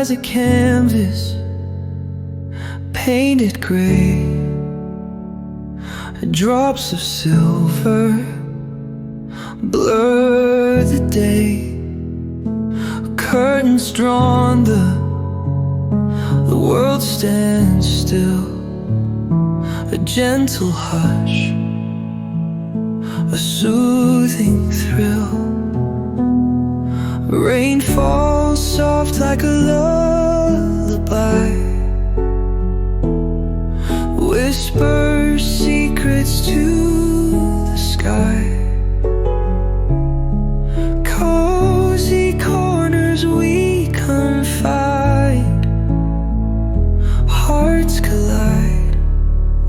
as a canvas painted gray. Drops of silver blur the day. Curtains drawn, the world stands still. A gentle hush, a soothing thrill. Rain falls soft like a lullaby, whispers secrets to the sky. Cozy corners we confide, hearts collide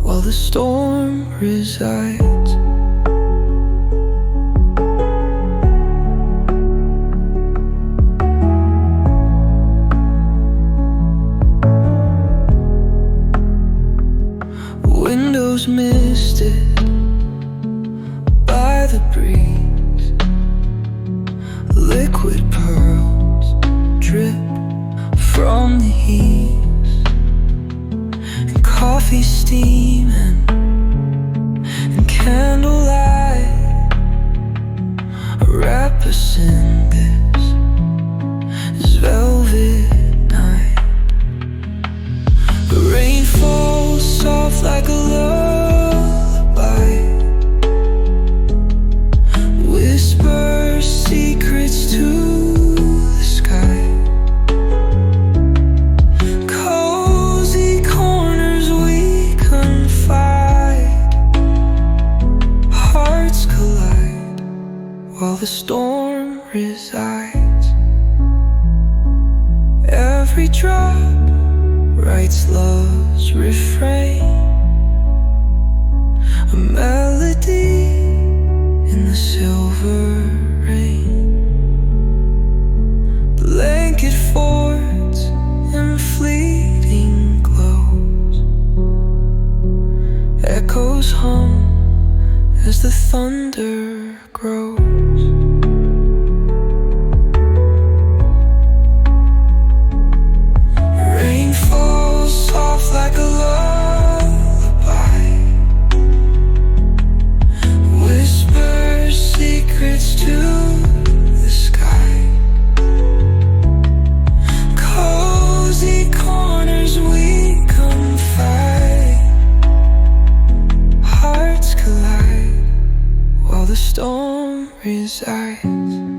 while the storm resides. Windows misted by the breeze, liquid pearls drip from the eaves, and coffee steaming and candlelight wrap us in this velvet night. The rain falls soft like a lullaby, whispers secrets to the sky. Cozy corners we confide, hearts collide while the storm resides. Every drop writes love's refrain, a melody in the silver rain. Blanket forts and fleeting glows, echoes hum as the thunder grows. Rain falls soft like a lullaby, whispers secrets to the sky. Cozy corners we confide, hearts collide while the storm resides.